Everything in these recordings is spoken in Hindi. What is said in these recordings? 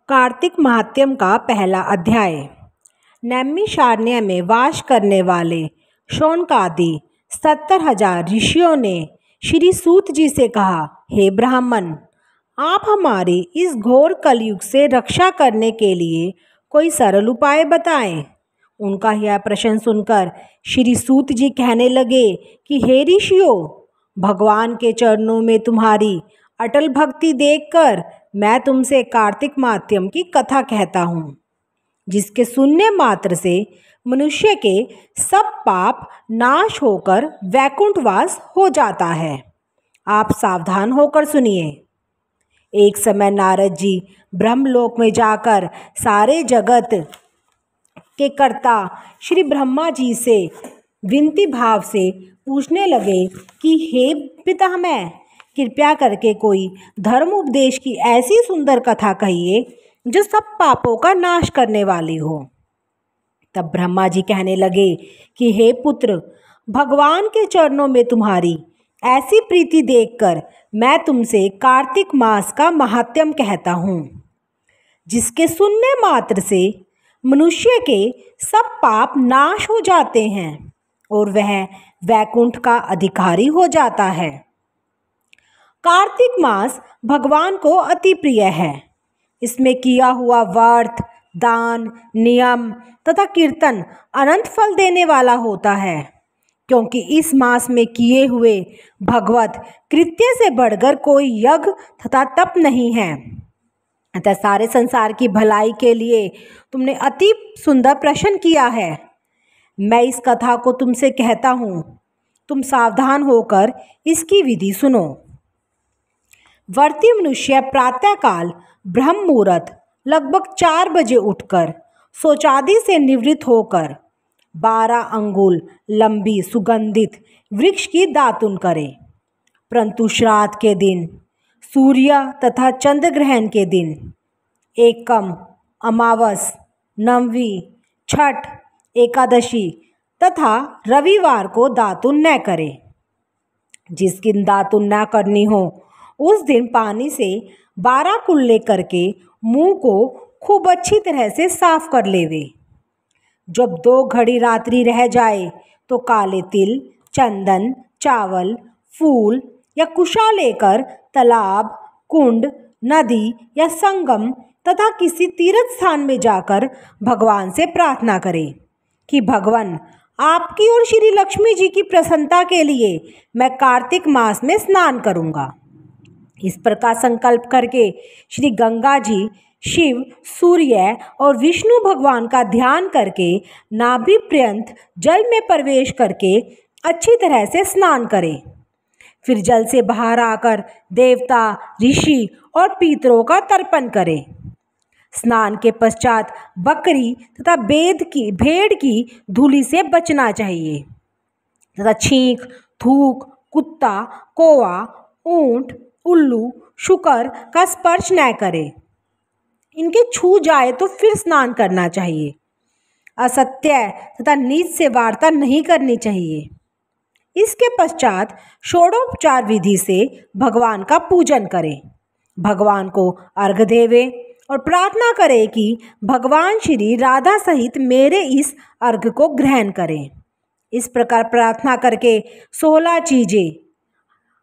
कार्तिक महात्म्य का पहला अध्याय। नैमिषारण्य में वास करने वाले शौनकादि 70,000 ऋषियों ने श्री सूत जी से कहा, हे ब्राह्मण, आप हमारी इस घोर कलयुग से रक्षा करने के लिए कोई सरल उपाय बताएं। उनका यह प्रश्न सुनकर श्री सूत जी कहने लगे कि हे ऋषियों, भगवान के चरणों में तुम्हारी अटल भक्ति देखकर मैं तुमसे कार्तिक महात्म्य की कथा कहता हूँ, जिसके सुनने मात्र से मनुष्य के सब पाप नाश होकर वैकुंठवास हो जाता है। आप सावधान होकर सुनिए। एक समय नारद जी ब्रह्मलोक में जाकर सारे जगत के कर्ता श्री ब्रह्मा जी से विनती भाव से पूछने लगे कि हे पितामह, कृपया करके कोई धर्म उपदेश की ऐसी सुंदर कथा कहिए जो सब पापों का नाश करने वाली हो। तब ब्रह्मा जी कहने लगे कि हे पुत्र, भगवान के चरणों में तुम्हारी ऐसी प्रीति देखकर मैं तुमसे कार्तिक मास का महात्म्य कहता हूँ, जिसके सुनने मात्र से मनुष्य के सब पाप नाश हो जाते हैं और वह वैकुंठ का अधिकारी हो जाता है। कार्तिक मास भगवान को अति प्रिय है। इसमें किया हुआ व्रत, दान, नियम तथा कीर्तन अनंत फल देने वाला होता है, क्योंकि इस मास में किए हुए भगवत कृत्य से बढ़कर कोई यज्ञ तथा तप नहीं है। अतः सारे संसार की भलाई के लिए तुमने अति सुंदर प्रश्न किया है। मैं इस कथा को तुमसे कहता हूँ, तुम सावधान होकर इसकी विधि सुनो। वर्ती मनुष्य प्रातःकाल ब्रह्म मुहूर्त लगभग 4 बजे उठकर शौचादि से निवृत्त होकर 12 अंगुल लंबी सुगंधित वृक्ष की दातुन करे। परंतु श्राद्ध के दिन, सूर्य तथा चंद्र ग्रहण के दिन, एकम, अमावस, नवमी, छठ, एकादशी तथा रविवार को दातुन न करे। जिस दिन दातुन न करनी हो उस दिन पानी से 12 कुल्ले करके मुंह को खूब अच्छी तरह से साफ कर लेवे। जब 2 घड़ी रात्रि रह जाए तो काले तिल, चंदन, चावल, फूल या कुशा लेकर तालाब, कुंड, नदी या संगम तथा किसी तीर्थ स्थान में जाकर भगवान से प्रार्थना करें कि भगवान, आपकी और श्री लक्ष्मी जी की प्रसन्नता के लिए मैं कार्तिक मास में स्नान करूँगा। इस प्रकार संकल्प करके श्री गंगा जी, शिव, सूर्य और विष्णु भगवान का ध्यान करके नाभि पर्यंत जल में प्रवेश करके अच्छी तरह से स्नान करें। फिर जल से बाहर आकर देवता, ऋषि और पितरों का तर्पण करें। स्नान के पश्चात बकरी तथा भेड़ की धूलि से बचना चाहिए तथा छींक, थूक, कुत्ता, कौवा, ऊंट, उल्लू, शुकर का स्पर्श न करे। इनके छू जाए तो फिर स्नान करना चाहिए। असत्य तथा नीच से वार्ता नहीं करनी चाहिए। इसके पश्चात षोडोपचार विधि से भगवान का पूजन करें, भगवान को अर्घ्य देवे और प्रार्थना करें कि भगवान श्री राधा सहित मेरे इस अर्घ्य को ग्रहण करें। इस प्रकार प्रार्थना करके 16 चीजें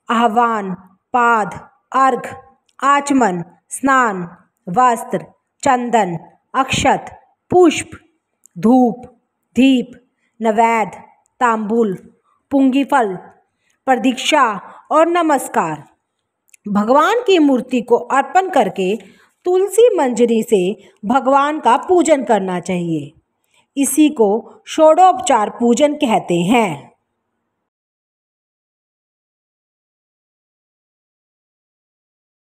आह्वान, पाद, अर्घ्य, आचमन, स्नान, वस्त्र, चंदन, अक्षत, पुष्प, धूप, दीप, नैवेद्य, तांबूल, पुंगीफल, प्रदीक्षा और नमस्कार भगवान की मूर्ति को अर्पण करके तुलसी मंजरी से भगवान का पूजन करना चाहिए। इसी को षोडोपचार पूजन कहते हैं।